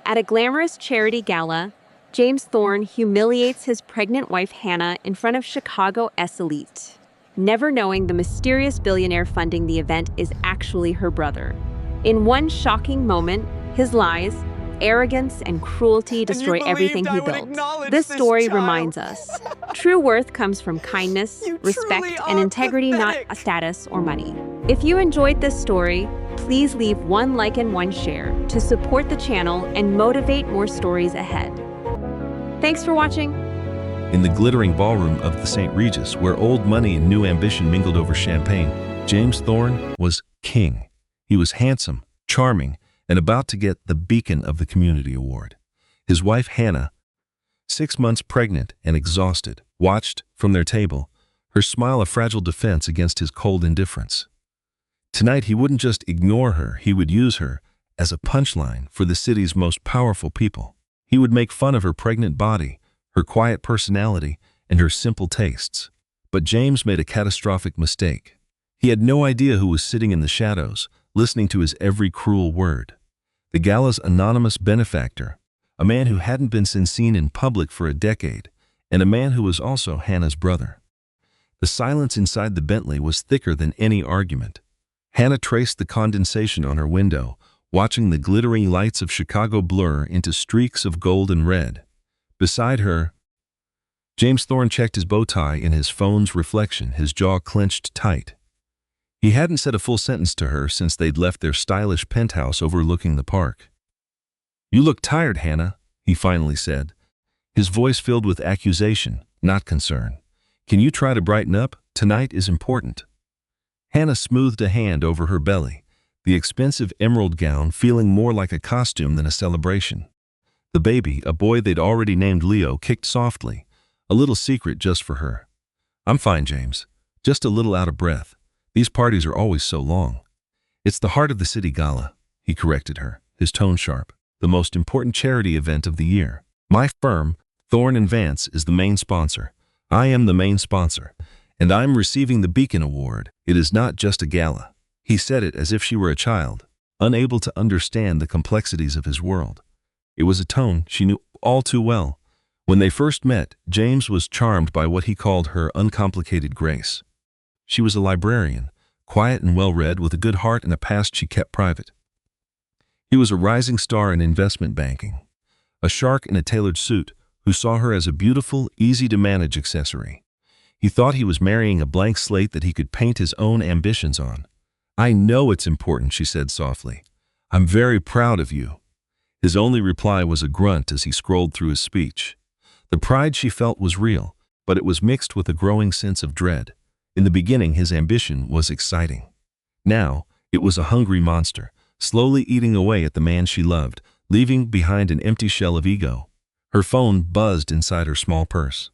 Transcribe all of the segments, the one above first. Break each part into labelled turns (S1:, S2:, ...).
S1: At a glamorous charity gala, James Thorne humiliates his pregnant wife Hannah in front of Chicago's elite, never knowing the mysterious billionaire funding the event is actually her brother. In one shocking moment, his lies, arrogance, and cruelty destroy everything he built. This story reminds us, true worth comes from kindness, respect, and integrity, not a status or money. If you enjoyed this story, please leave one like and one share to support the channel and motivate more stories ahead. Thanks for watching.
S2: In the glittering ballroom of the St. Regis, where old money and new ambition mingled over champagne, James Thorne was king. He was handsome, charming, and about to get the Beacon of the Community Award. His wife Hannah, 6 months pregnant and exhausted, watched from their table, her smile a fragile defense against his cold indifference. Tonight he wouldn't just ignore her, he would use her as a punchline for the city's most powerful people. He would make fun of her pregnant body, her quiet personality, and her simple tastes. But James made a catastrophic mistake. He had no idea who was sitting in the shadows, listening to his every cruel word. The gala's anonymous benefactor, a man who hadn't been seen in public for a decade, and a man who was also Hannah's brother. The silence inside the Bentley was thicker than any argument. Hannah traced the condensation on her window, watching the glittering lights of Chicago blur into streaks of gold and red. Beside her, James Thorne checked his bow tie in his phone's reflection, his jaw clenched tight. He hadn't said a full sentence to her since they'd left their stylish penthouse overlooking the park. "You look tired, Hannah," he finally said, his voice filled with accusation, not concern. "Can you try to brighten up? Tonight is important." Hannah smoothed a hand over her belly, the expensive emerald gown feeling more like a costume than a celebration. The baby, a boy they'd already named Leo, kicked softly, a little secret just for her. "I'm fine, James. Just a little out of breath. These parties are always so long." "It's the Heart of the City Gala," he corrected her, his tone sharp. "The most important charity event of the year. My firm, Thorne & Vance, is the main sponsor. I am the main sponsor, and I'm receiving the Beacon Award. It is not just a gala." He said it as if she were a child, unable to understand the complexities of his world. It was a tone she knew all too well. When they first met, James was charmed by what he called her uncomplicated grace. She was a librarian, quiet and well-read, with a good heart and a past she kept private. He was a rising star in investment banking, a shark in a tailored suit who saw her as a beautiful, easy-to-manage accessory. He thought he was marrying a blank slate that he could paint his own ambitions on. "I know it's important," she said softly. "I'm very proud of you." His only reply was a grunt as he scrolled through his speech. The pride she felt was real, but it was mixed with a growing sense of dread. In the beginning, his ambition was exciting. Now, it was a hungry monster, slowly eating away at the man she loved, leaving behind an empty shell of ego. Her phone buzzed inside her small purse.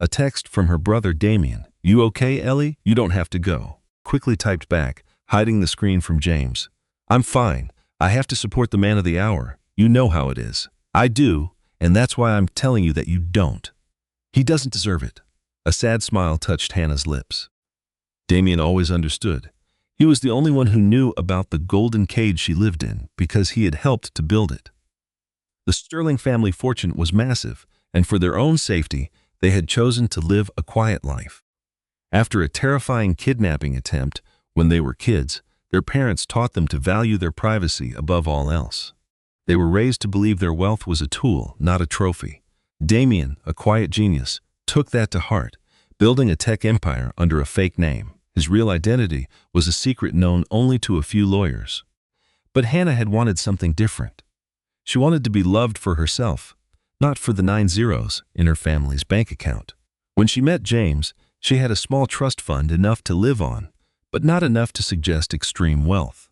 S2: A text from her brother Damien. "You okay, Ellie? You don't have to go." Quickly typed back, hiding the screen from James. "I'm fine. I have to support the man of the hour. You know how it is." "I do, and that's why I'm telling you that you don't. He doesn't deserve it." A sad smile touched Hannah's lips. Damien always understood. He was the only one who knew about the golden cage she lived in because he had helped to build it. The Sterling family fortune was massive, and for their own safety, they had chosen to live a quiet life. After a terrifying kidnapping attempt when they were kids, their parents taught them to value their privacy above all else. They were raised to believe their wealth was a tool, not a trophy. Damien, a quiet genius, took that to heart, building a tech empire under a fake name. His real identity was a secret known only to a few lawyers. But Hannah had wanted something different. She wanted to be loved for herself, not for the 9 zeros in her family's bank account. When she met James, she had a small trust fund, enough to live on, but not enough to suggest extreme wealth.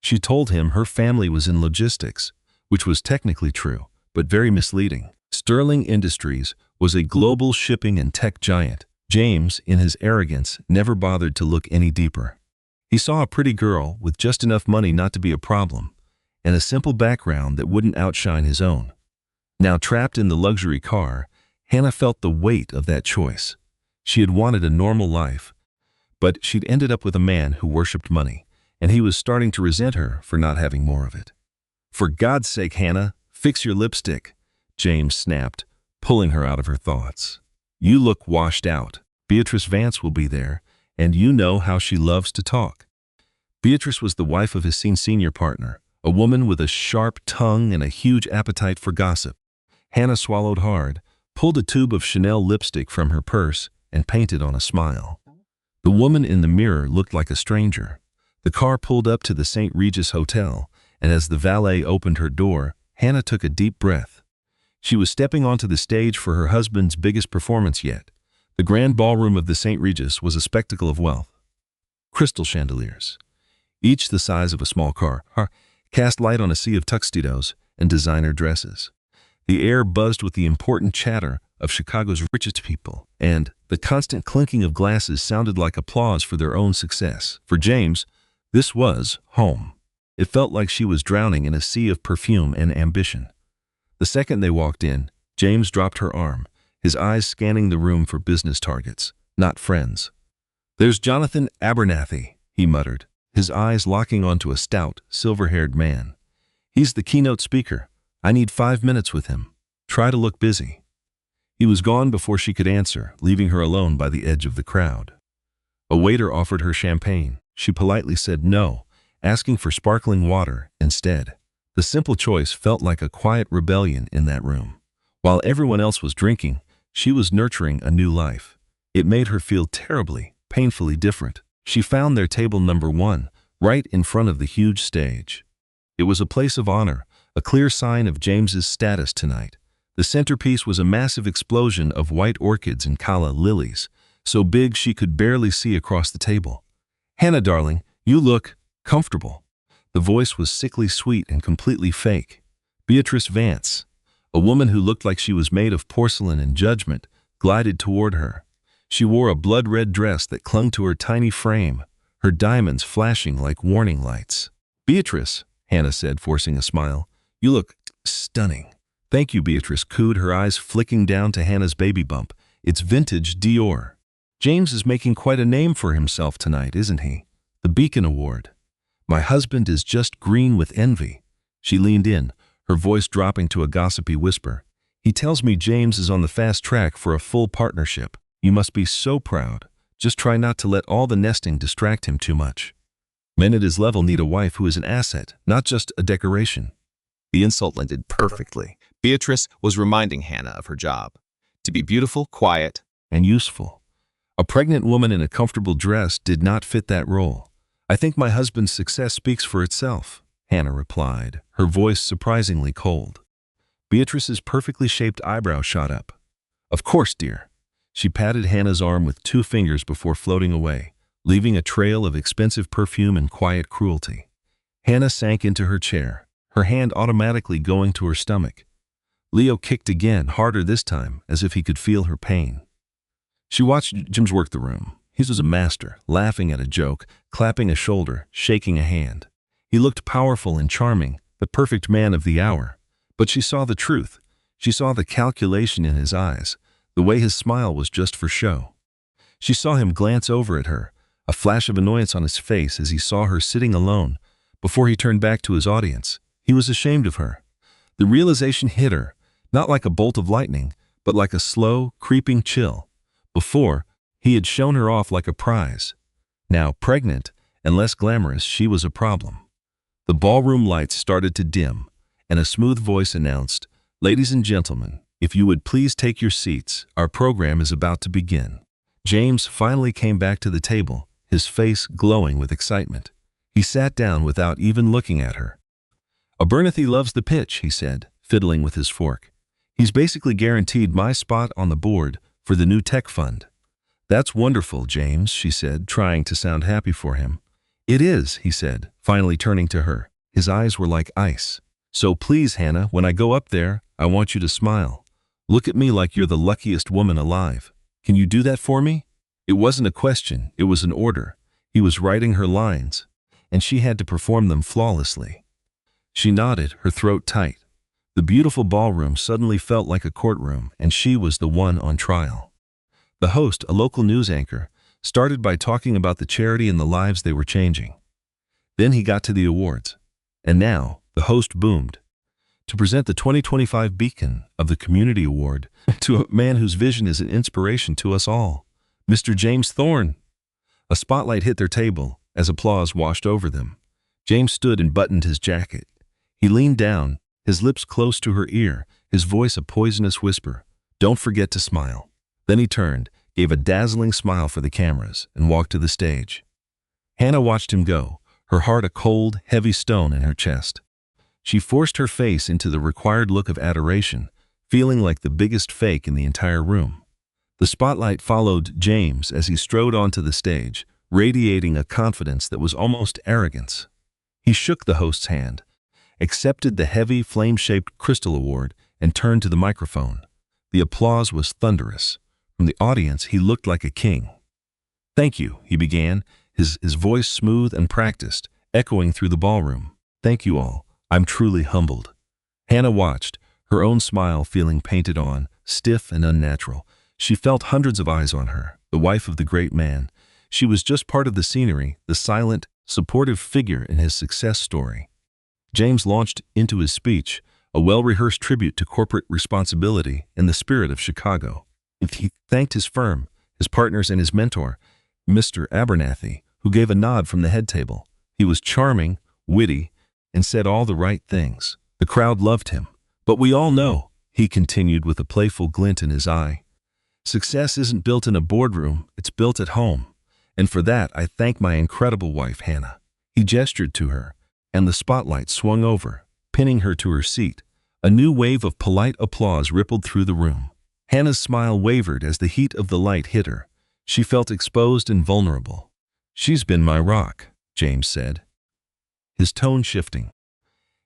S2: She told him her family was in logistics, which was technically true, but very misleading. Sterling Industries was a global shipping and tech giant. James, in his arrogance, never bothered to look any deeper. He saw a pretty girl with just enough money not to be a problem, and a simple background that wouldn't outshine his own. Now trapped in the luxury car, Hannah felt the weight of that choice. She had wanted a normal life, but she'd ended up with a man who worshipped money, and he was starting to resent her for not having more of it. "For God's sake, Hannah, Fix your lipstick, James snapped, pulling her out of her thoughts. You look washed out. Beatrice Vance will be there, and you know how she loves to talk. Beatrice was the wife of his senior partner, a woman with a sharp tongue and a huge appetite for gossip. Hannah swallowed hard, pulled a tube of Chanel lipstick from her purse, and painted on a smile. The woman in the mirror looked like a stranger. The car pulled up to the St. Regis Hotel, and as the valet opened her door, Hannah took a deep breath. She was stepping onto the stage for her husband's biggest performance yet. The grand ballroom of the St. Regis was a spectacle of wealth. Crystal chandeliers, each the size of a small car, cast light on a sea of tuxedos and designer dresses. The air buzzed with the important chatter of Chicago's richest people, and the constant clinking of glasses sounded like applause for their own success. For James, this was home. It felt like she was drowning in a sea of perfume and ambition. The second they walked in, James dropped her arm, his eyes scanning the room for business targets, not friends. There's Jonathan Abernathy, he muttered, his eyes locking onto a stout, silver-haired man. He's the keynote speaker. I need 5 minutes with him. Try to look busy. He was gone before she could answer, leaving her alone by the edge of the crowd. A waiter offered her champagne. She politely said no, asking for sparkling water instead. The simple choice felt like a quiet rebellion in that room. While everyone else was drinking, she was nurturing a new life. It made her feel terribly, painfully different. She found their table number 1, right in front of the huge stage. It was a place of honor, a clear sign of James's status tonight. The centerpiece was a massive explosion of white orchids and calla lilies, so big she could barely see across the table. Hannah, darling, you look comfortable. The voice was sickly sweet and completely fake. Beatrice Vance, a woman who looked like she was made of porcelain and judgment, glided toward her. She wore a blood-red dress that clung to her tiny frame, her diamonds flashing like warning lights. Beatrice, Hannah said, forcing a smile, you look stunning. Thank you, Beatrice cooed, her eyes flicking down to Hannah's baby bump. It's vintage Dior. James is making quite a name for himself tonight, isn't he? The Beacon Award. My husband is just green with envy. She leaned in, her voice dropping to a gossipy whisper. He tells me James is on the fast track for a full partnership. You must be so proud. Just try not to let all the nesting distract him too much. Men at his level need a wife who is an asset, not just a decoration.
S3: The insult landed perfectly. Beatrice was reminding Hannah of her job. To be beautiful, quiet,
S2: and useful. A pregnant woman in a comfortable dress did not fit that role. I think my husband's success speaks for itself, Hannah replied, her voice surprisingly cold. Beatrice's perfectly shaped eyebrow shot up. Of course, dear. She patted Hannah's arm with 2 fingers before floating away, leaving a trail of expensive perfume and quiet cruelty. Hannah sank into her chair, her hand automatically going to her stomach. Leo kicked again, harder this time, as if he could feel her pain. She watched James work the room. He was a master, laughing at a joke, clapping a shoulder, shaking a hand. He looked powerful and charming, the perfect man of the hour. But she saw the truth. She saw the calculation in his eyes, the way his smile was just for show. She saw him glance over at her, a flash of annoyance on his face as he saw her sitting alone. Before he turned back to his audience, he was ashamed of her. The realization hit her, not like a bolt of lightning, but like a slow, creeping chill. Before, he had shown her off like a prize. Now, pregnant and less glamorous, she was a problem. The ballroom lights started to dim, and a smooth voice announced, "Ladies and gentlemen, if you would please take your seats, our program is about to begin." James finally came back to the table, his face glowing with excitement. He sat down without even looking at her. "Abernathy loves the pitch," he said, fiddling with his fork. "He's basically guaranteed my spot on the board for the new tech fund." "That's wonderful, James," she said, trying to sound happy for him. "It is," he said, finally turning to her. His eyes were like ice. "So please, Hannah, when I go up there, I want you to smile. Look at me like you're the luckiest woman alive. Can you do that for me?" It wasn't a question, it was an order. He was writing her lines, and she had to perform them flawlessly. She nodded, her throat tight. The beautiful ballroom suddenly felt like a courtroom, and she was the one on trial. The host, a local news anchor, started by talking about the charity and the lives they were changing. Then he got to the awards. And now, the host boomed. to present the 2025 Beacon of the Community Award to a man whose vision is an inspiration to us all, Mr. James Thorne. A spotlight hit their table as applause washed over them. James stood and buttoned his jacket. He leaned down, his lips close to her ear, his voice a poisonous whisper. "Don't forget to smile." Then he turned, gave a dazzling smile for the cameras, and walked to the stage. Hannah watched him go, her heart a cold, heavy stone in her chest. She forced her face into the required look of adoration, feeling like the biggest fake in the entire room. The spotlight followed James as he strode onto the stage, radiating a confidence that was almost arrogance. He shook the host's hand, accepted the heavy, flame-shaped crystal award, and turned to the microphone. The applause was thunderous. From the audience, he looked like a king. "Thank you," he began, his voice smooth and practiced, echoing through the ballroom. "Thank you all. I'm truly humbled." Hannah watched, her own smile feeling painted on, stiff and unnatural. She felt hundreds of eyes on her, the wife of the great man. She was just part of the scenery, the silent, supportive figure in his success story. James launched into his speech, a well-rehearsed tribute to corporate responsibility and the spirit of Chicago. He thanked his firm, his partners, and his mentor, Mr. Abernathy, who gave a nod from the head table. He was charming, witty, and said all the right things. The crowd loved him. "But we all know," he continued with a playful glint in his eye, "success isn't built in a boardroom, it's built at home. And for that, I thank my incredible wife, Hannah." He gestured to her, and the spotlight swung over, pinning her to her seat. A new wave of polite applause rippled through the room. Hannah's smile wavered as the heat of the light hit her. She felt exposed and vulnerable. "She's been my rock," James said, his tone shifting.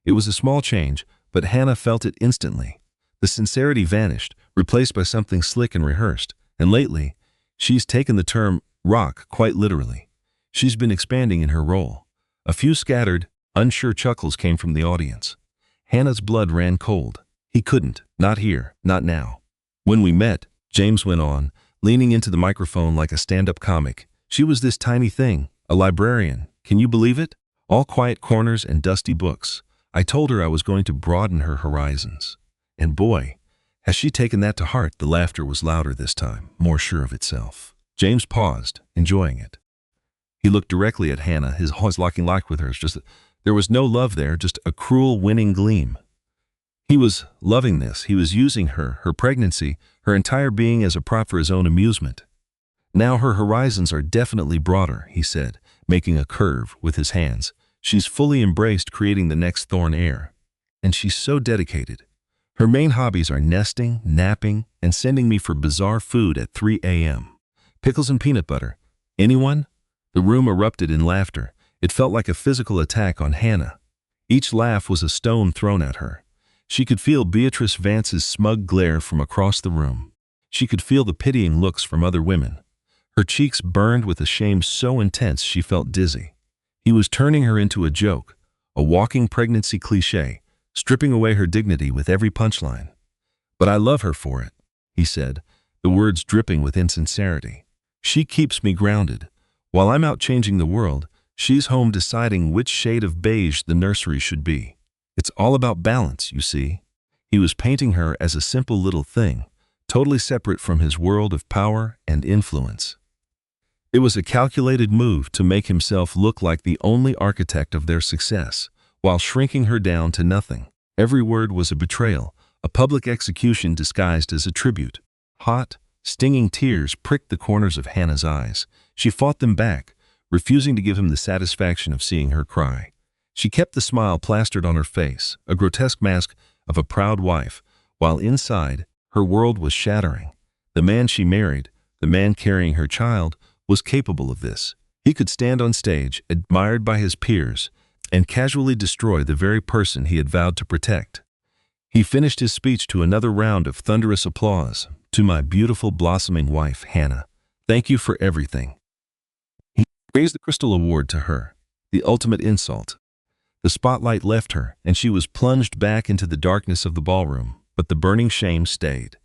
S2: It was a small change, but Hannah felt it instantly. The sincerity vanished, replaced by something slick and rehearsed, and lately, she's taken the term rock quite literally. She's been expanding in her role. A few scattered, unsure chuckles came from the audience. Hannah's blood ran cold. He couldn't, not here, not now. "When we met," James went on, leaning into the microphone like a stand-up comic, "she was this tiny thing, a librarian. Can you believe it? All quiet corners and dusty books. I told her I was going to broaden her horizons. And boy, has she taken that to heart." The laughter was louder this time, more sure of itself. James paused, enjoying it. He looked directly at Hannah, his eyes locking locked with hers. There was no love there, just a cruel, winning gleam. He was loving this. He was using her, her pregnancy, her entire being as a prop for his own amusement. "Now her horizons are definitely broader," he said, making a curve with his hands. "She's fully embraced creating the next Thorne heir. And she's so dedicated. Her main hobbies are nesting, napping, and sending me for bizarre food at 3 a.m. Pickles and peanut butter. Anyone?" The room erupted in laughter. It felt like a physical attack on Hannah. Each laugh was a stone thrown at her. She could feel Beatrice Vance's smug glare from across the room. She could feel the pitying looks from other women. Her cheeks burned with a shame so intense she felt dizzy. He was turning her into a joke, a walking pregnancy cliché, stripping away her dignity with every punchline. "But I love her for it," he said, the words dripping with insincerity. "She keeps me grounded. While I'm out changing the world, she's home deciding which shade of beige the nursery should be. It's all about balance, you see." He was painting her as a simple little thing, totally separate from his world of power and influence. It was a calculated move to make himself look like the only architect of their success, while shrinking her down to nothing. Every word was a betrayal, a public execution disguised as a tribute. Hot, stinging tears pricked the corners of Hannah's eyes. She fought them back, refusing to give him the satisfaction of seeing her cry. She kept the smile plastered on her face, a grotesque mask of a proud wife, while inside, her world was shattering. The man she married, the man carrying her child, was capable of this. He could stand on stage, admired by his peers, and casually destroy the very person he had vowed to protect. He finished his speech to another round of thunderous applause. "To my beautiful blossoming wife, Hannah, thank you for everything." He raised the crystal award to her, the ultimate insult. The spotlight left her, and she was plunged back into the darkness of the ballroom, but the burning shame stayed.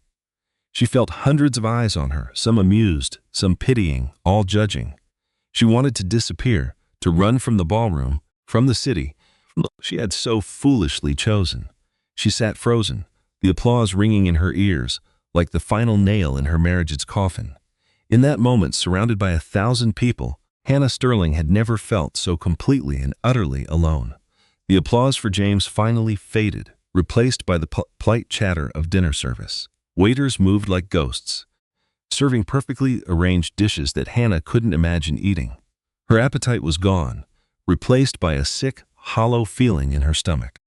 S2: She felt hundreds of eyes on her, some amused, some pitying, all judging. She wanted to disappear, to run from the ballroom, from the city she had so foolishly chosen. She sat frozen, the applause ringing in her ears, like the final nail in her marriage's coffin. In that moment, surrounded by 1,000 people, Hannah Sterling had never felt so completely and utterly alone. The applause for James finally faded, replaced by the polite chatter of dinner service. Waiters moved like ghosts, serving perfectly arranged dishes that Hannah couldn't imagine eating. Her appetite was gone, replaced by a sick, hollow feeling in her stomach.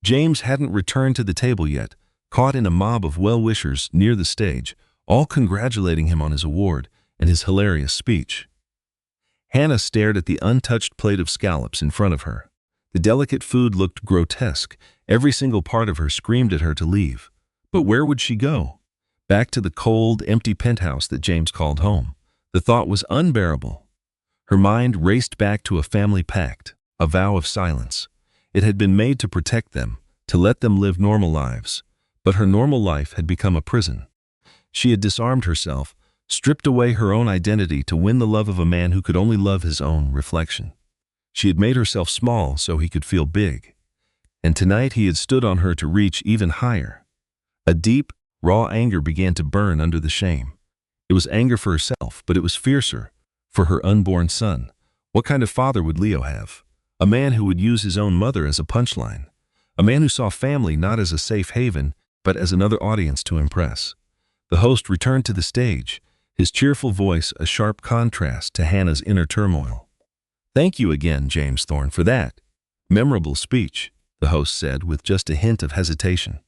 S2: James hadn't returned to the table yet, caught in a mob of well-wishers near the stage, all congratulating him on his award and his hilarious speech. Hannah stared at the untouched plate of scallops in front of her. The delicate food looked grotesque. Every single part of her screamed at her to leave. But where would she go? Back to the cold, empty penthouse that James called home. The thought was unbearable. Her mind raced back to a family pact, a vow of silence. It had been made to protect them, to let them live normal lives. But her normal life had become a prison. She had disarmed herself, stripped away her own identity to win the love of a man who could only love his own reflection. She had made herself small so he could feel big. And tonight he had stood on her to reach even higher. A deep, raw anger began to burn under the shame. It was anger for herself, but it was fiercer, for her unborn son. What kind of father would Leo have? A man who would use his own mother as a punchline. A man who saw family not as a safe haven, but as another audience to impress. The host returned to the stage, his cheerful voice a sharp contrast to Hannah's inner turmoil. "Thank you again, James Thorne, for that memorable speech," the host said with just a hint of hesitation.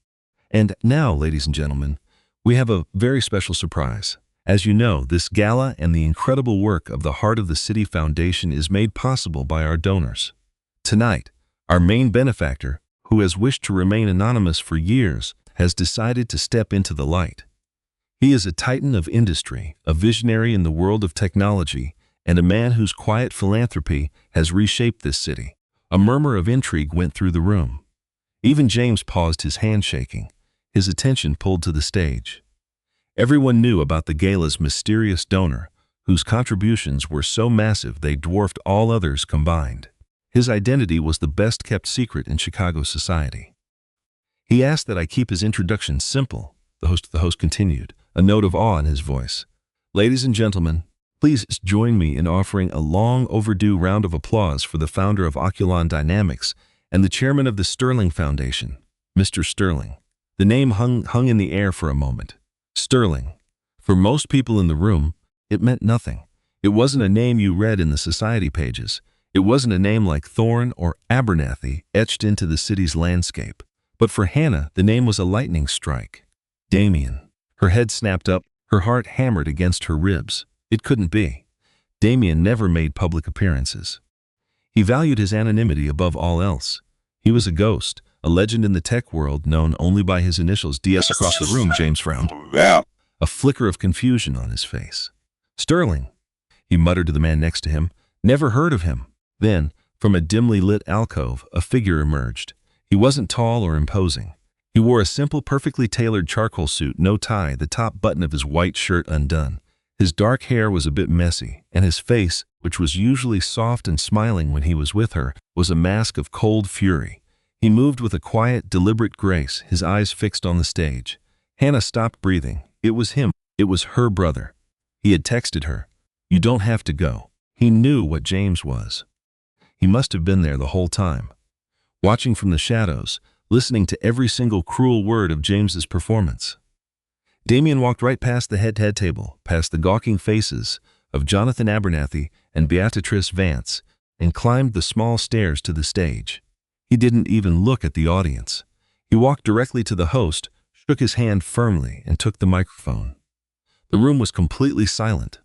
S2: "And now, ladies and gentlemen, we have a very special surprise. As you know, this gala and the incredible work of the Heart of the City Foundation is made possible by our donors. Tonight, our main benefactor, who has wished to remain anonymous for years, has decided to step into the light. He is a titan of industry, a visionary in the world of technology, and a man whose quiet philanthropy has reshaped this city." A murmur of intrigue went through the room. Even James paused his handshaking, his attention pulled to the stage. Everyone knew about the gala's mysterious donor, whose contributions were so massive they dwarfed all others combined. His identity was the best-kept secret in Chicago society. "He asked that I keep his introduction simple," the host continued, a note of awe in his voice. "Ladies and gentlemen, please join me in offering a long-overdue round of applause for the founder of Oculon Dynamics and the chairman of the Sterling Foundation, Mr. Sterling." The name hung in the air for a moment. Sterling. For most people in the room, it meant nothing. It wasn't a name you read in the society pages. It wasn't a name like Thorne or Abernathy etched into the city's landscape. But for Hannah, the name was a lightning strike. Damien. Her head snapped up, her heart hammered against her ribs. It couldn't be. Damien never made public appearances. He valued his anonymity above all else. He was a ghost, a legend in the tech world known only by his initials. DS across the room, James frowned, a flicker of confusion on his face. "Sterling," he muttered to the man next to him. "Never heard of him." Then, from a dimly lit alcove, a figure emerged. He wasn't tall or imposing. He wore a simple, perfectly tailored charcoal suit, no tie, the top button of his white shirt undone. His dark hair was a bit messy, and his face, which was usually soft and smiling when he was with her, was a mask of cold fury. He moved with a quiet, deliberate grace, his eyes fixed on the stage. Hannah stopped breathing. It was him. It was her brother. He had texted her, "You don't have to go." He knew what James was. He must have been there the whole time, watching from the shadows, listening to every single cruel word of James's performance. Damien walked right past the head table, past the gawking faces of Jonathan Abernathy and Beatrice Vance, and climbed the small stairs to the stage. He didn't even look at the audience. He walked directly to the host, shook his hand firmly, and took the microphone. The room was completely silent.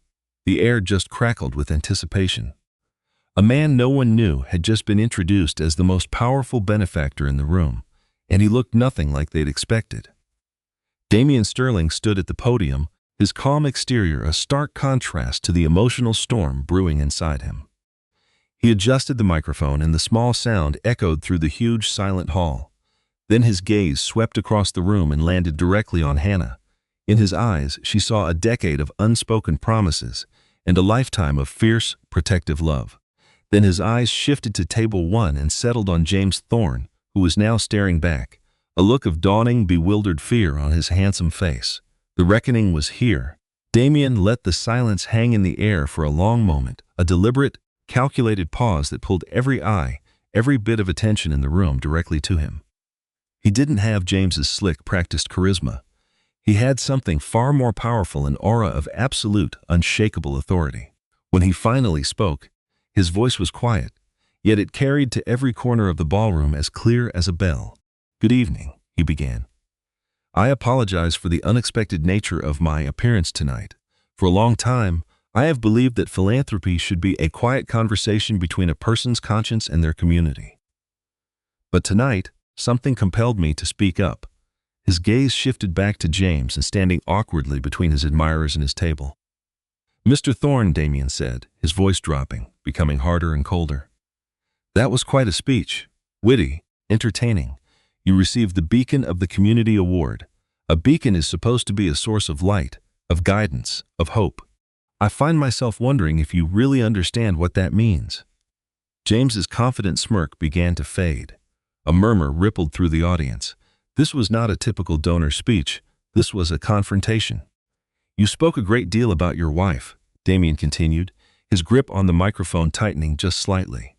S2: The air just crackled with anticipation. A man no one knew had just been introduced as the most powerful benefactor in the room, and he looked nothing like they'd expected. Damien Sterling stood at the podium, his calm exterior a stark contrast to the emotional storm brewing inside him. He adjusted the microphone and the small sound echoed through the huge silent hall. Then his gaze swept across the room and landed directly on Hannah. In his eyes, she saw a decade of unspoken promises and a lifetime of fierce, protective love. Then his eyes shifted to table one and settled on James Thorne, who was now staring back, a look of dawning, bewildered fear on his handsome face. The reckoning was here. Damien let the silence hang in the air for a long moment, a deliberate, calculated pause that pulled every eye, every bit of attention in the room directly to him. He didn't have James's slick, practiced charisma. He had something far more powerful, an aura of absolute, unshakable authority. When he finally spoke, his voice was quiet, yet it carried to every corner of the ballroom as clear as a bell. "Good evening," he began. "I apologize for the unexpected nature of my appearance tonight. For a long time, I have believed that philanthropy should be a quiet conversation between a person's conscience and their community. But tonight, something compelled me to speak up." His gaze shifted back to James and standing awkwardly between his admirers and his table. "Mr. Thorne," Damien said, his voice dropping, becoming harder and colder. "That was quite a speech. Witty, entertaining. You received the Beacon of the Community Award. A beacon is supposed to be a source of light, of guidance, of hope. I find myself wondering if you really understand what that means." James's confident smirk began to fade. A murmur rippled through the audience. This was not a typical donor speech. This was a confrontation. "You spoke a great deal about your wife," Damien continued, his grip on the microphone tightening just slightly.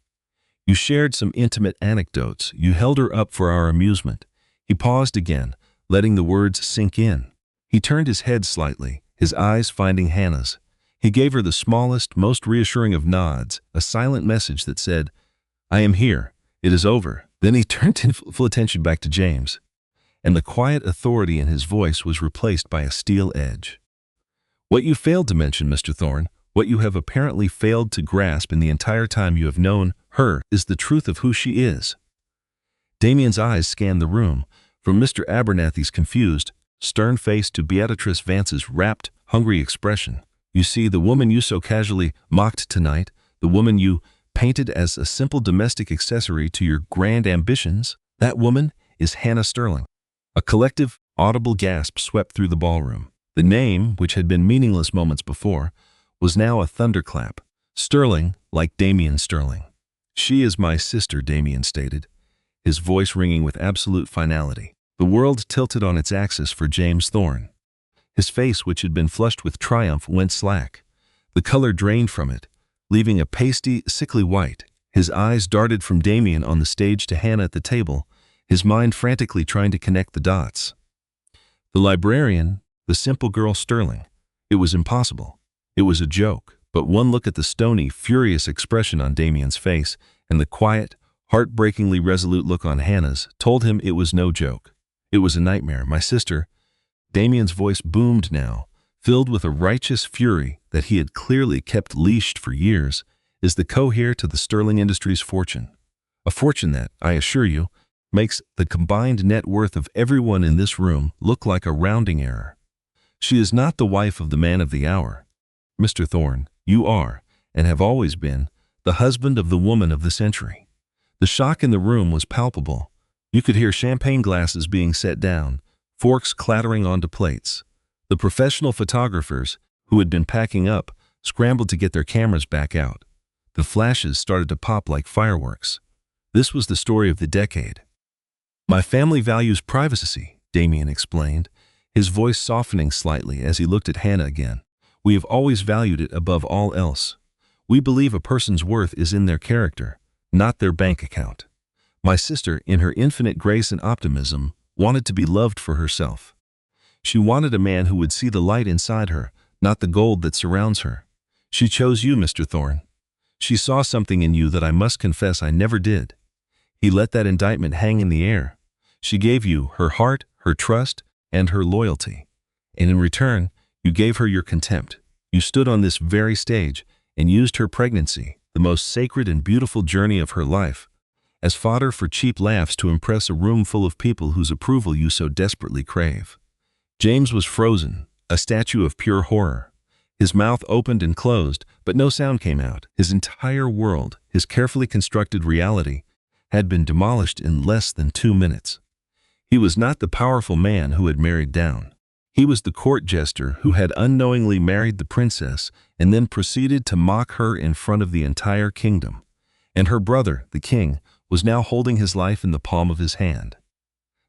S2: "You shared some intimate anecdotes. You held her up for our amusement." He paused again, letting the words sink in. He turned his head slightly, his eyes finding Hannah's. He gave her the smallest, most reassuring of nods, a silent message that said, "I am here. It is over." Then he turned his full attention back to James, and the quiet authority in his voice was replaced by a steel edge. "What you failed to mention, Mr. Thorne, what you have apparently failed to grasp in the entire time you have known her, is the truth of who she is." Damien's eyes scanned the room, from Mr. Abernathy's confused, stern face to Beatrice Vance's rapt, hungry expression. "You see, the woman you so casually mocked tonight, the woman you painted as a simple domestic accessory to your grand ambitions, that woman is Hannah Sterling." A collective, audible gasp swept through the ballroom. The name, which had been meaningless moments before, was now a thunderclap. Sterling, like Damien Sterling. "She is my sister," Damien stated, his voice ringing with absolute finality. The world tilted on its axis for James Thorne. His face, which had been flushed with triumph, went slack. The color drained from it, leaving a pasty, sickly white. His eyes darted from Damien on the stage to Hannah at the table, his mind frantically trying to connect the dots. The librarian, the simple girl Sterling. It was impossible. It was a joke, but one look at the stony, furious expression on Damien's face and the quiet, heartbreakingly resolute look on Hannah's told him it was no joke. It was a nightmare. "My sister," Damien's voice boomed now, filled with a righteous fury that he had clearly kept leashed for years, "is the co-heir to the Sterling Industries fortune. A fortune that, I assure you, makes the combined net worth of everyone in this room look like a rounding error. She is not the wife of the man of the hour. Mr. Thorne, you are, and have always been, the husband of the woman of the century." The shock in the room was palpable. You could hear champagne glasses being set down, forks clattering onto plates. The professional photographers, who had been packing up, scrambled to get their cameras back out. The flashes started to pop like fireworks. This was the story of the decade. "My family values privacy," Damien explained, his voice softening slightly as he looked at Hannah again. "We have always valued it above all else. We believe a person's worth is in their character, not their bank account. My sister, in her infinite grace and optimism, wanted to be loved for herself. She wanted a man who would see the light inside her, not the gold that surrounds her. She chose you, Mr. Thorne. She saw something in you that I must confess I never did." He let that indictment hang in the air. "She gave you her heart, her trust, and her loyalty. And in return, you gave her your contempt. You stood on this very stage and used her pregnancy, the most sacred and beautiful journey of her life, as fodder for cheap laughs to impress a room full of people whose approval you so desperately crave." James was frozen, a statue of pure horror. His mouth opened and closed, but no sound came out. His entire world, his carefully constructed reality, had been demolished in less than 2 minutes. He was not the powerful man who had married down. He was the court jester who had unknowingly married the princess and then proceeded to mock her in front of the entire kingdom. And her brother, the king, was now holding his life in the palm of his hand.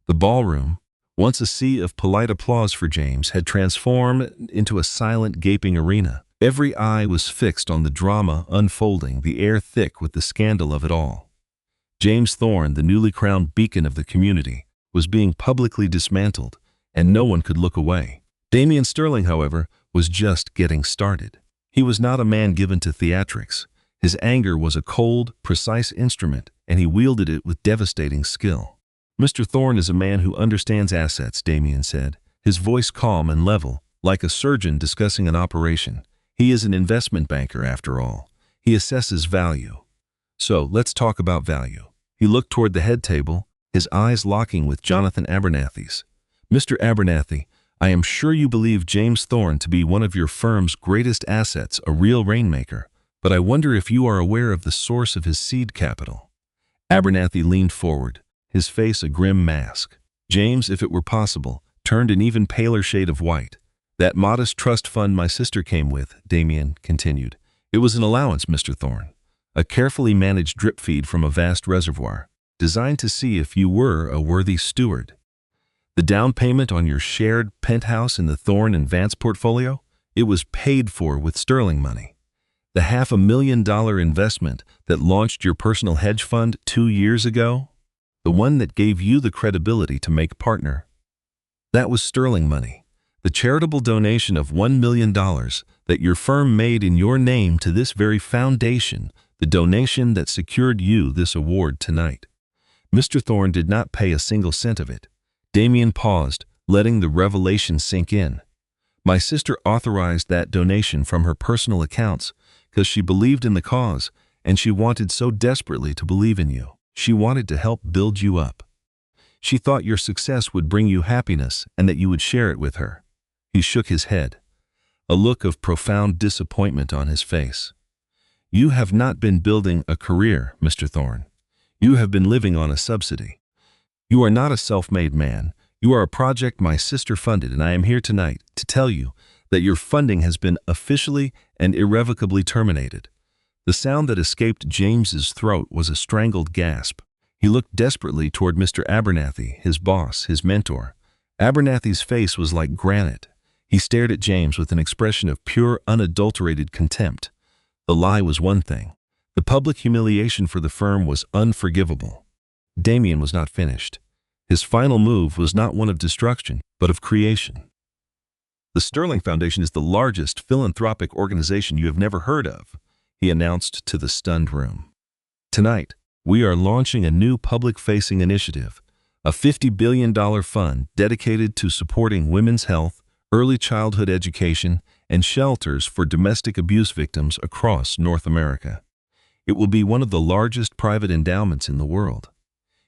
S2: The ballroom, once a sea of polite applause for James, had transformed into a silent, gaping arena. Every eye was fixed on the drama unfolding, the air thick with the scandal of it all. James Thorne, the newly crowned beacon of the community, was being publicly dismantled, and no one could look away. Damian Sterling, however, was just getting started. He was not a man given to theatrics. His anger was a cold, precise instrument, and he wielded it with devastating skill. "Mr. Thorne is a man who understands assets," Damian said, his voice calm and level, like a surgeon discussing an operation. "He is an investment banker, after all. He assesses value. So, let's talk about value." He looked toward the head table, his eyes locking with Jonathan Abernathy's. "Mr. Abernathy, I am sure you believe James Thorne to be one of your firm's greatest assets, a real rainmaker, but I wonder if you are aware of the source of his seed capital." Abernathy leaned forward, his face a grim mask. James, if it were possible, turned an even paler shade of white. "That modest trust fund my sister came with," Damian continued. "It was an allowance, Mr. Thorne, a carefully managed drip feed from a vast reservoir, designed to see if you were a worthy steward. The down payment on your shared penthouse in the Thorne and Vance portfolio, it was paid for with sterling money. The $500,000 investment that launched your personal hedge fund 2 years ago, the one that gave you the credibility to make partner, that was sterling money. The charitable donation of $1 million that your firm made in your name to this very foundation, the donation that secured you this award tonight. Mr. Thorne did not pay a single cent of it." Damian paused, letting the revelation sink in. "My sister authorized that donation from her personal accounts because she believed in the cause, and she wanted so desperately to believe in you. She wanted to help build you up. She thought your success would bring you happiness and that you would share it with her." He shook his head, a look of profound disappointment on his face. "You have not been building a career, Mr. Thorne. You have been living on a subsidy. You are not a self-made man. You are a project my sister funded, and I am here tonight to tell you that your funding has been officially and irrevocably terminated." The sound that escaped James's throat was a strangled gasp. He looked desperately toward Mr. Abernathy, his boss, his mentor. Abernathy's face was like granite. He stared at James with an expression of pure, unadulterated contempt. The lie was one thing. The public humiliation for the firm was unforgivable. Damian was not finished. His final move was not one of destruction, but of creation. "The Sterling Foundation is the largest philanthropic organization you have never heard of," he announced to the stunned room. "Tonight, we are launching a new public-facing initiative, a $50 billion fund dedicated to supporting women's health, early childhood education, and shelters for domestic abuse victims across North America. It will be one of the largest private endowments in the world."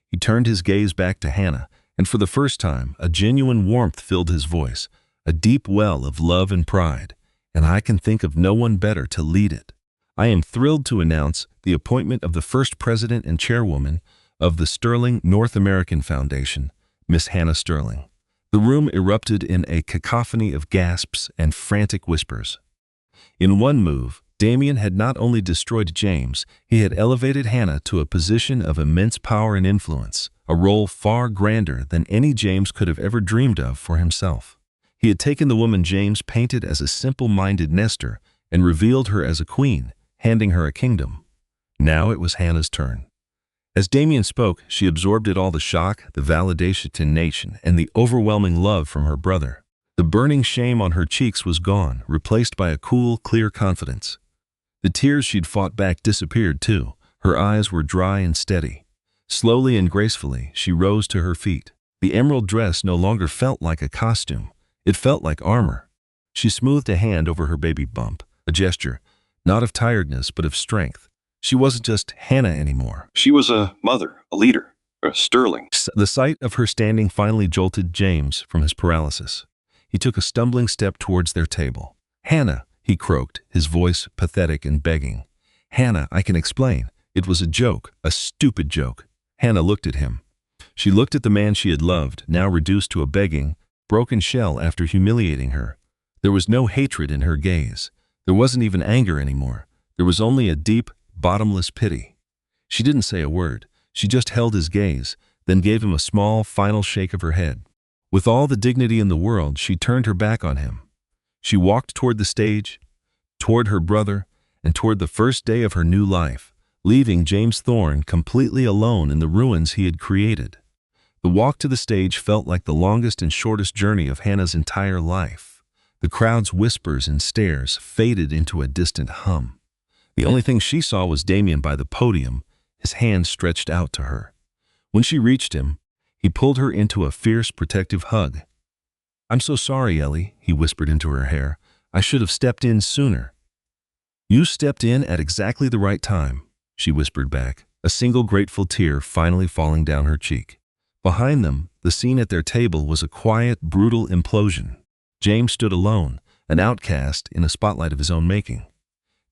S2: He turned his gaze back to Hannah, and for the first time, a genuine warmth filled his voice, a deep well of love and pride, "and I can think of no one better to lead it. I am thrilled to announce the appointment of the first president and chairwoman of the Sterling North American Foundation, Miss Hannah Sterling." The room erupted in a cacophony of gasps and frantic whispers. In one move, Damian had not only destroyed James, he had elevated Hannah to a position of immense power and influence, a role far grander than any James could have ever dreamed of for himself. He had taken the woman James painted as a simple-minded nester and revealed her as a queen, handing her a kingdom. Now it was Hannah's turn. As Damian spoke, she absorbed it all: the shock, the validation, and the overwhelming love from her brother. The burning shame on her cheeks was gone, replaced by a cool, clear confidence. The tears she'd fought back disappeared too. Her eyes were dry and steady. Slowly and gracefully, she rose to her feet. The emerald dress no longer felt like a costume. It felt like armor. She smoothed a hand over her baby bump, a gesture, not of tiredness but of strength. She wasn't just Hannah anymore.
S4: She was a mother, a leader, a Sterling.
S2: The sight of her standing finally jolted James from his paralysis. He took a stumbling step towards their table. "Hannah," he croaked, his voice pathetic and begging. "Hannah, I can explain. It was a joke, a stupid joke." Hannah looked at him. She looked at the man she had loved, now reduced to a begging, broken shell after humiliating her. There was no hatred in her gaze. There wasn't even anger anymore. There was only a deep, bottomless pity. She didn't say a word. She just held his gaze, then gave him a small, final shake of her head. With all the dignity in the world, she turned her back on him. She walked toward the stage, toward her brother, and toward the first day of her new life, leaving James Thorne completely alone in the ruins he had created. The walk to the stage felt like the longest and shortest journey of Hannah's entire life. The crowd's whispers and stares faded into a distant hum. The only thing she saw was Damien by the podium, his hand stretched out to her. When she reached him, he pulled her into a fierce, protective hug. "I'm so sorry, Ellie," he whispered into her hair. "I should have stepped in sooner." "You stepped in at exactly the right time," she whispered back, a single grateful tear finally falling down her cheek. Behind them, the scene at their table was a quiet, brutal implosion. James stood alone, an outcast in a spotlight of his own making.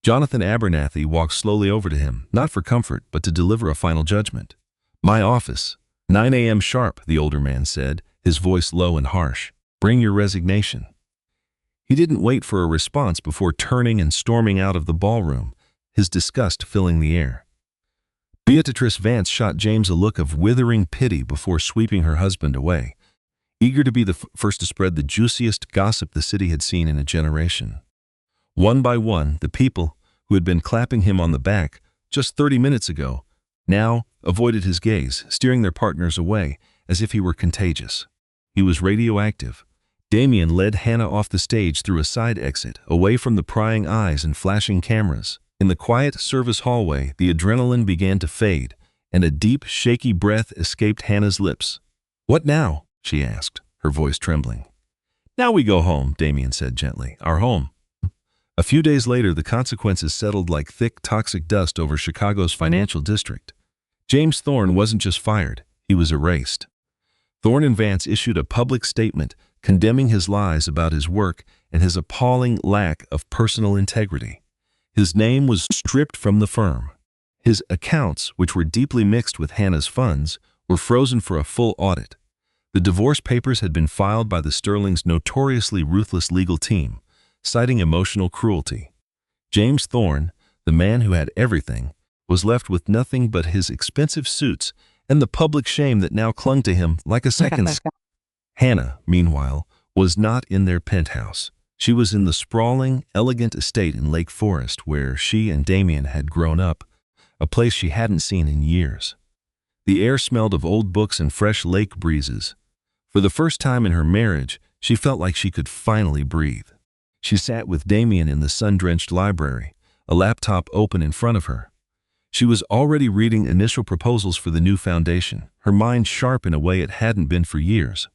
S2: Jonathan Abernathy walked slowly over to him, not for comfort, but to deliver a final judgment. "My office, 9 a.m. sharp," the older man said, his voice low and harsh. "Bring your resignation." He didn't wait for a response before turning and storming out of the ballroom, his disgust filling the air. Beatrice Vance shot James a look of withering pity before sweeping her husband away, eager to be the first to spread the juiciest gossip the city had seen in a generation. One by one, the people who had been clapping him on the back just 30 minutes ago now avoided his gaze, steering their partners away as if he were contagious. He was radioactive. Damien led Hannah off the stage through a side exit, away from the prying eyes and flashing cameras. In the quiet service hallway, the adrenaline began to fade, and a deep, shaky breath escaped Hannah's lips. "What now?" she asked, her voice trembling. "Now we go home," Damien said gently. "Our home." A few days later, the consequences settled like thick, toxic dust over Chicago's financial district. James Thorne wasn't just fired, he was erased. Thorne and Vance issued a public statement condemning his lies about his work and his appalling lack of personal integrity. His name was stripped from the firm. His accounts, which were deeply mixed with Hannah's funds, were frozen for a full audit. The divorce papers had been filed by the Sterling's notoriously ruthless legal team, citing emotional cruelty. James Thorne, the man who had everything, was left with nothing but his expensive suits and the public shame that now clung to him like a second skin. Hannah, meanwhile, was not in their penthouse. She was in the sprawling, elegant estate in Lake Forest where she and Damien had grown up, a place she hadn't seen in years. The air smelled of old books and fresh lake breezes. For the first time in her marriage, she felt like she could finally breathe. She sat with Damien in the sun-drenched library, a laptop open in front of her. She was already reading initial proposals for the new foundation, her mind sharp in a way it hadn't been for years.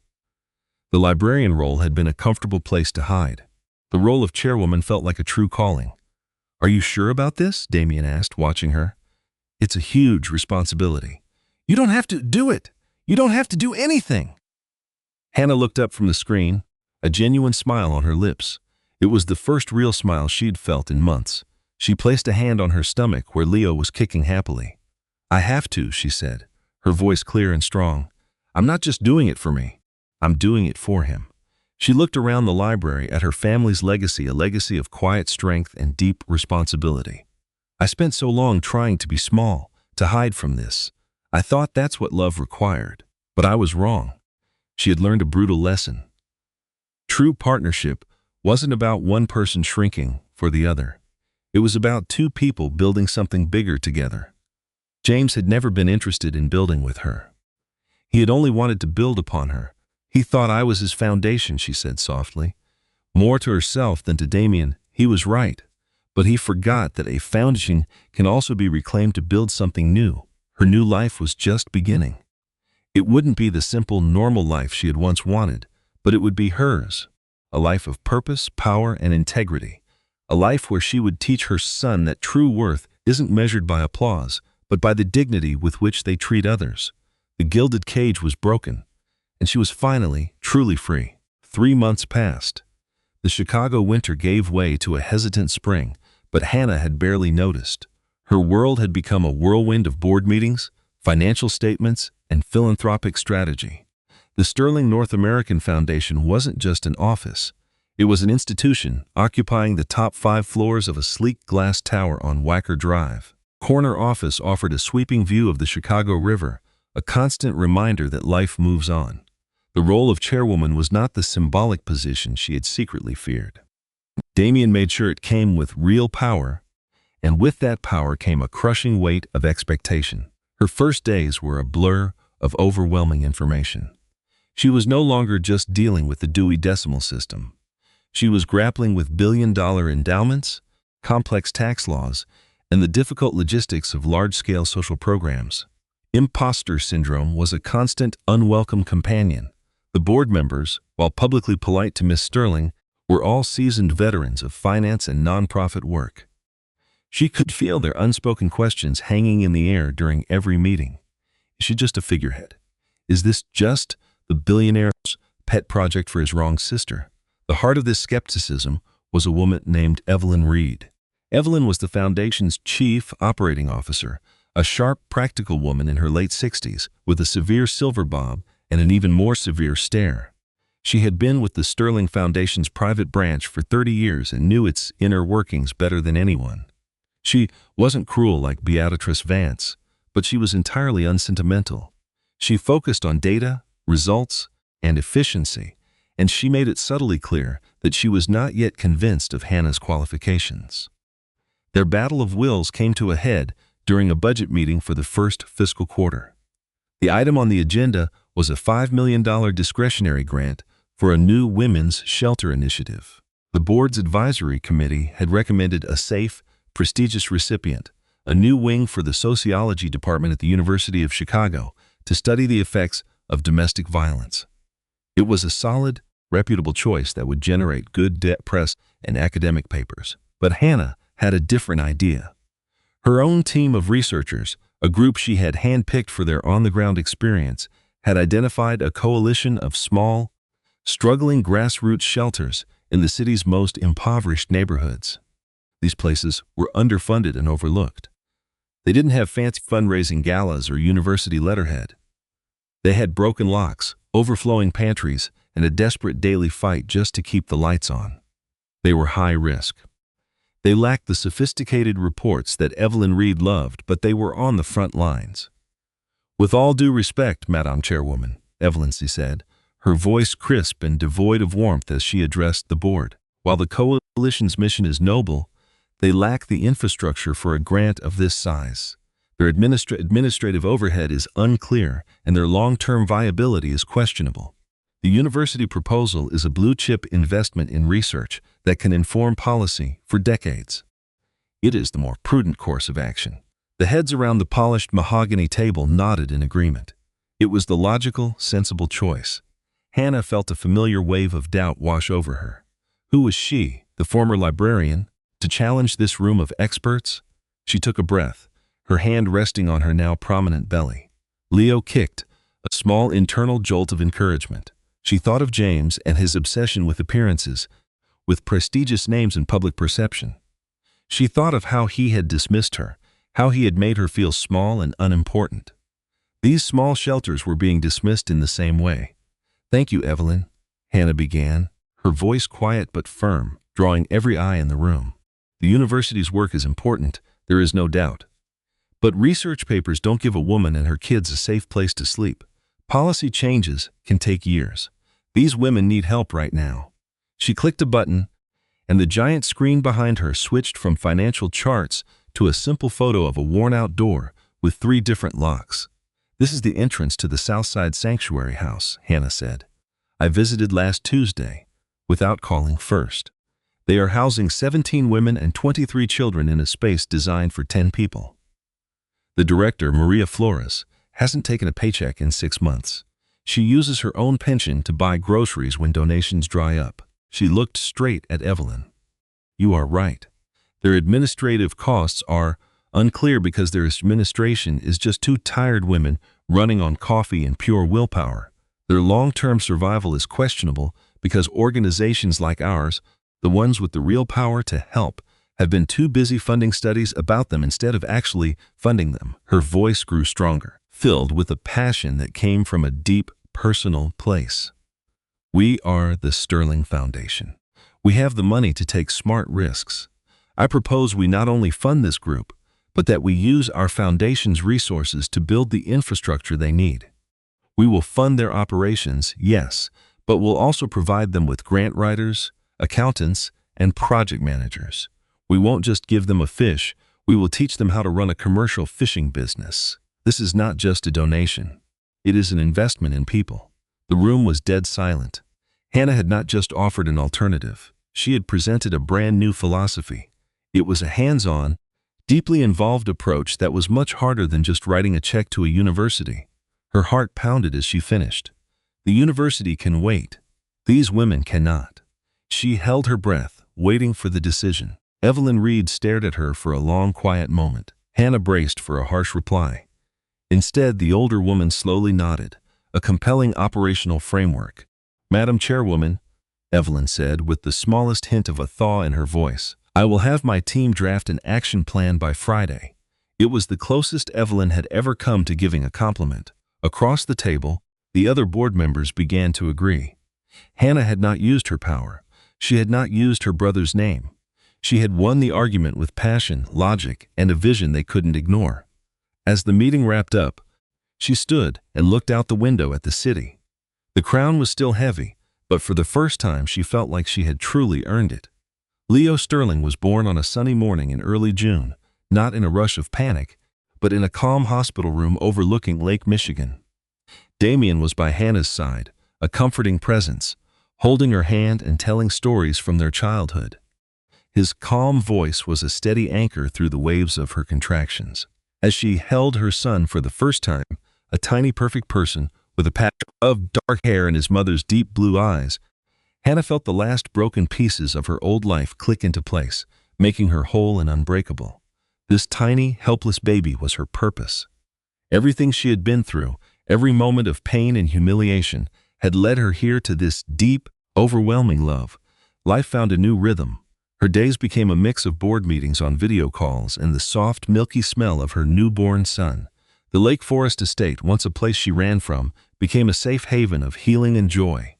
S2: The librarian role had been a comfortable place to hide. The role of chairwoman felt like a true calling. "Are you sure about this?" Damien asked, watching her. "It's a huge responsibility." "You don't have to do it. You don't have to do anything." Hannah looked up from the screen, a genuine smile on her lips. It was the first real smile she'd felt in months. She placed a hand on her stomach where Leo was kicking happily. "I have to," she said, her voice clear and strong. "I'm not just doing it for me. I'm doing it for him." She looked around the library at her family's legacy, a legacy of quiet strength and deep responsibility. "I spent so long trying to be small, to hide from this. I thought that's what love required. But I was wrong." She had learned a brutal lesson. True partnership wasn't about one person shrinking for the other. It was about two people building something bigger together. James had never been interested in building with her. He had only wanted to build upon her. "He thought I was his foundation," she said softly. More to herself than to Damien, he was right. But he forgot that a foundation can also be reclaimed to build something new. Her new life was just beginning. It wouldn't be the simple, normal life she had once wanted, but it would be hers. A life of purpose, power, and integrity. A life where she would teach her son that true worth isn't measured by applause, but by the dignity with which they treat others. The gilded cage was broken, and she was finally, truly free. 3 months passed. The Chicago winter gave way to a hesitant spring, but Hannah had barely noticed. Her world had become a whirlwind of board meetings, financial statements, and philanthropic strategy. The Sterling North American Foundation wasn't just an office. It was an institution occupying the top 5 floors of a sleek glass tower on Wacker Drive. Corner office offered a sweeping view of the Chicago River, a constant reminder that life moves on. The role of chairwoman was not the symbolic position she had secretly feared. Damien made sure it came with real power, and with that power came a crushing weight of expectation. Her first days were a blur of overwhelming information. She was no longer just dealing with the Dewey Decimal System. She was grappling with billion-dollar endowments, complex tax laws, and the difficult logistics of large-scale social programs. Imposter syndrome was a constant, unwelcome companion. The board members, while publicly polite to Miss Sterling, were all seasoned veterans of finance and nonprofit work. She could feel their unspoken questions hanging in the air during every meeting. Is she just a figurehead? Is this just the billionaire's pet project for his wronged sister? The heart of this skepticism was a woman named Evelyn Reed. Evelyn was the foundation's chief operating officer, a sharp, practical woman in her late 60s with a severe silver bob and an even more severe stare. She had been with the Sterling Foundation's private branch for 30 years and knew its inner workings better than anyone. She wasn't cruel like Beatrice Vance, but she was entirely unsentimental. She focused on data, results, and efficiency, and she made it subtly clear that she was not yet convinced of Hannah's qualifications. Their battle of wills came to a head during a budget meeting for the first fiscal quarter. The item on the agenda was a $5 million discretionary grant for a new women's shelter initiative. The board's advisory committee had recommended a safe, prestigious recipient, a new wing for the sociology department at the University of Chicago, to study the effects of domestic violence. It was a solid, reputable choice that would generate good press and academic papers. But Hannah had a different idea. Her own team of researchers, a group she had handpicked for their on-the-ground experience, had identified a coalition of small, struggling grassroots shelters in the city's most impoverished neighborhoods. These places were underfunded and overlooked. They didn't have fancy fundraising galas or university letterhead. They had broken locks, overflowing pantries, and a desperate daily fight just to keep the lights on. They were high risk. They lacked the sophisticated reports that Evelyn Reed loved, but they were on the front lines. "With all due respect, Madam Chairwoman," Evelyn said, her voice crisp and devoid of warmth as she addressed the board. "While the coalition's mission is noble, they lack the infrastructure for a grant of this size. Their administrative overhead is unclear, and their long-term viability is questionable. The university proposal is a blue-chip investment in research that can inform policy for decades. It is the more prudent course of action." The heads around the polished mahogany table nodded in agreement. It was the logical, sensible choice. Hannah felt a familiar wave of doubt wash over her. Who was she, the former librarian, to challenge this room of experts? She took a breath, her hand resting on her now prominent belly. Leo kicked, a small internal jolt of encouragement. She thought of James and his obsession with appearances, with prestigious names and public perception. She thought of how he had dismissed her, how he had made her feel small and unimportant. These small shelters were being dismissed in the same way. "Thank you, Evelyn," Hannah began, her voice quiet but firm, drawing every eye in the room. "The university's work is important, there is no doubt. But research papers don't give a woman and her kids a safe place to sleep. Policy changes can take years. These women need help right now." She clicked a button, and the giant screen behind her switched from financial charts to a simple photo of a worn-out door with 3 different locks. "This is the entrance to the Southside Sanctuary House," Hannah said. "I visited last Tuesday, without calling first. They are housing 17 women and 23 children in a space designed for 10 people. The director, Maria Flores, hasn't taken a paycheck in 6 months. She uses her own pension to buy groceries when donations dry up." She looked straight at Evelyn. "You are right. Their administrative costs are unclear because their administration is just 2 tired women running on coffee and pure willpower. Their long-term survival is questionable because organizations like ours, the ones with the real power to help, have been too busy funding studies about them instead of actually funding them." Her voice grew stronger, filled with a passion that came from a deep, personal place. "We are the Sterling Foundation. We have the money to take smart risks. I propose we not only fund this group, but that we use our foundation's resources to build the infrastructure they need. We will fund their operations, yes, but we'll also provide them with grant writers, accountants, and project managers. We won't just give them a fish, we will teach them how to run a commercial fishing business. This is not just a donation. It is an investment in people. The room was dead silent. Hannah had not just offered an alternative. She had presented a brand new philosophy. It was a hands-on, deeply involved approach that was much harder than just writing a check to a university. Her heart pounded as she finished. The university can wait. These women cannot. She held her breath, waiting for the decision. Evelyn Reed stared at her for a long, quiet moment. Hannah braced for a harsh reply. Instead, the older woman slowly nodded, a compelling operational framework. "Madam Chairwoman," Evelyn said with the smallest hint of a thaw in her voice, "I will have my team draft an action plan by Friday." It was the closest Evelyn had ever come to giving a compliment. Across the table, the other board members began to agree. Hannah had not used her power. She had not used her brother's name. She had won the argument with passion, logic, and a vision they couldn't ignore. As the meeting wrapped up, she stood and looked out the window at the city. The crown was still heavy, but for the first time she felt like she had truly earned it. Leo Sterling was born on a sunny morning in early June, not in a rush of panic, but in a calm hospital room overlooking Lake Michigan. Damien was by Hannah's side, a comforting presence, holding her hand and telling stories from their childhood. His calm voice was a steady anchor through the waves of her contractions. As she held her son for the first time, a tiny perfect person with a patch of dark hair and his mother's deep blue eyes, Hannah felt the last broken pieces of her old life click into place, making her whole and unbreakable. This tiny, helpless baby was her purpose. Everything she had been through, every moment of pain and humiliation, had led her here to this deep, overwhelming love. Life found a new rhythm. Her days became a mix of board meetings on video calls and the soft, milky smell of her newborn son. The Lake Forest estate, once a place she ran from, became a safe haven of healing and joy.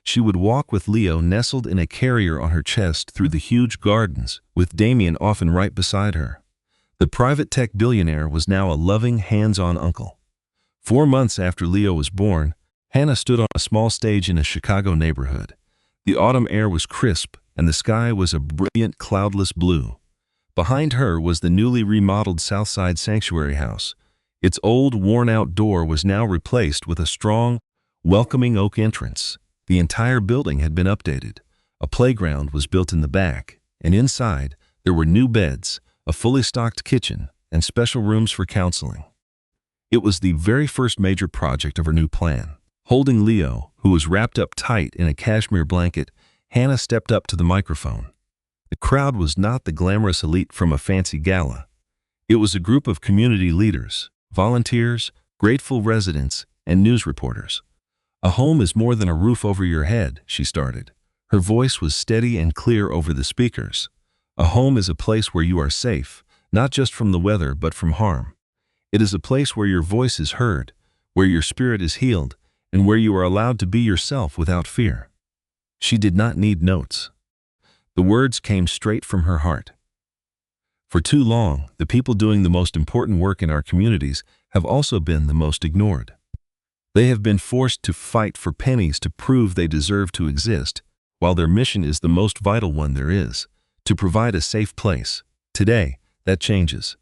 S2: She would walk with Leo nestled in a carrier on her chest through the huge gardens, with Damien often right beside her. The private tech billionaire was now a loving, hands-on uncle. 4 months after Leo was born, Hannah stood on a small stage in a Chicago neighborhood. The autumn air was crisp, and the sky was a brilliant, cloudless blue. Behind her was the newly remodeled Southside Sanctuary House. Its old, worn-out door was now replaced with a strong, welcoming oak entrance. The entire building had been updated. A playground was built in the back, and inside, there were new beds, a fully stocked kitchen, and special rooms for counseling. It was the very first major project of her new plan. Holding Leo, who was wrapped up tight in a cashmere blanket, Hannah stepped up to the microphone. The crowd was not the glamorous elite from a fancy gala. It was a group of community leaders, volunteers, grateful residents, and news reporters. "A home is more than a roof over your head," she started. Her voice was steady and clear over the speakers. "A home is a place where you are safe, not just from the weather but from harm. It is a place where your voice is heard, where your spirit is healed, and where you are allowed to be yourself without fear." She did not need notes. The words came straight from her heart. For too long, the people doing the most important work in our communities have also been the most ignored. They have been forced to fight for pennies to prove they deserve to exist, while their mission is the most vital one there is, to provide a safe place. Today, that changes.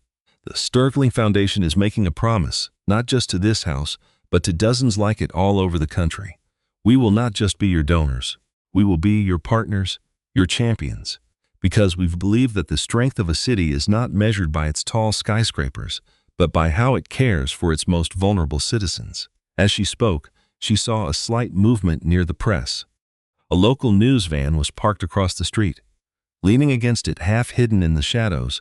S2: The Sterling Foundation is making a promise, not just to this house, but to dozens like it all over the country. We will not just be your donors. We will be your partners, your champions, because we believe that the strength of a city is not measured by its tall skyscrapers, but by how it cares for its most vulnerable citizens. As she spoke, she saw a slight movement near the press. A local news van was parked across the street. Leaning against it, half hidden in the shadows,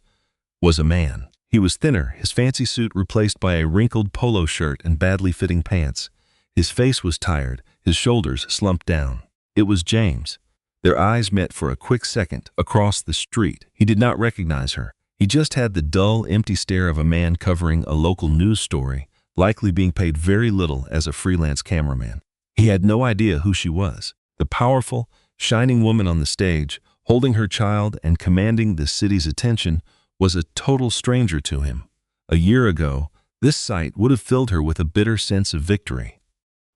S2: was a man. He was thinner, his fancy suit replaced by a wrinkled polo shirt and badly fitting pants. His face was tired, his shoulders slumped down. It was James. Their eyes met for a quick second across the street. He did not recognize her. He just had the dull, empty stare of a man covering a local news story, likely being paid very little as a freelance cameraman. He had no idea who she was. The powerful, shining woman on the stage, holding her child and commanding the city's attention, was a total stranger to him. A year ago, this sight would have filled her with a bitter sense of victory.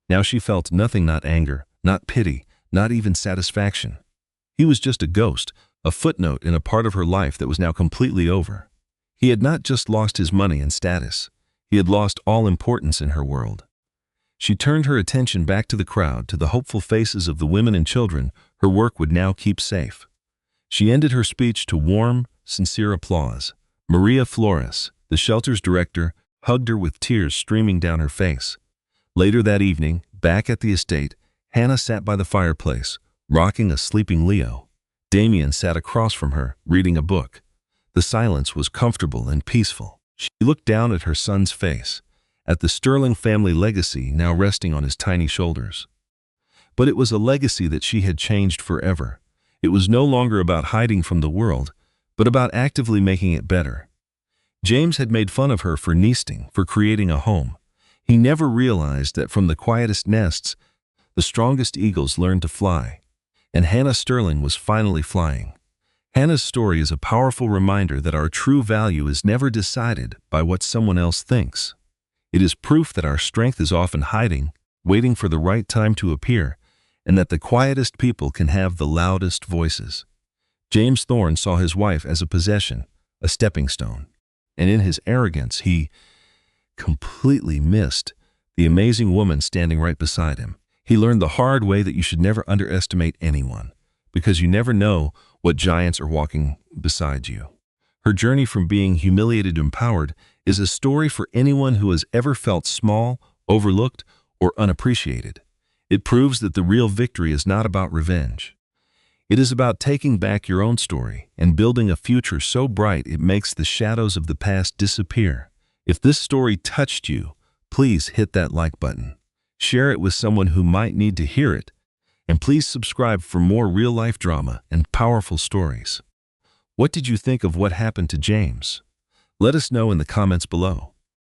S2: Now she felt nothing, not anger, not pity, not even satisfaction. He was just a ghost, a footnote in a part of her life that was now completely over. He had not just lost his money and status. He had lost all importance in her world. She turned her attention back to the crowd, to the hopeful faces of the women and children her work would now keep safe. She ended her speech to warm, sincere applause. Maria Flores, the shelter's director, hugged her with tears streaming down her face. Later that evening, back at the estate, Hannah sat by the fireplace, rocking a sleeping Leo. Damien sat across from her, reading a book. The silence was comfortable and peaceful. She looked down at her son's face, at the Sterling family legacy now resting on his tiny shoulders. But it was a legacy that she had changed forever. It was no longer about hiding from the world, but about actively making it better. James had made fun of her for nesting, for creating a home. He never realized that from the quietest nests, the strongest eagles learned to fly. And Hannah Sterling was finally flying. Hannah's story is a powerful reminder that our true value is never decided by what someone else thinks. It is proof that our strength is often hiding, waiting for the right time to appear, and that the quietest people can have the loudest voices. James Thorne saw his wife as a possession, a stepping stone, and in his arrogance he completely missed the amazing woman standing right beside him. He learned the hard way that you should never underestimate anyone, because you never know what giants are walking beside you. Her journey from being humiliated to empowered is a story for anyone who has ever felt small, overlooked, or unappreciated. It proves that the real victory is not about revenge. It is about taking back your own story and building a future so bright it makes the shadows of the past disappear. If this story touched you, please hit that like button. Share it with someone who might need to hear it, and please subscribe for more real-life drama and powerful stories. What did you think of what happened to James? Let us know in the comments below.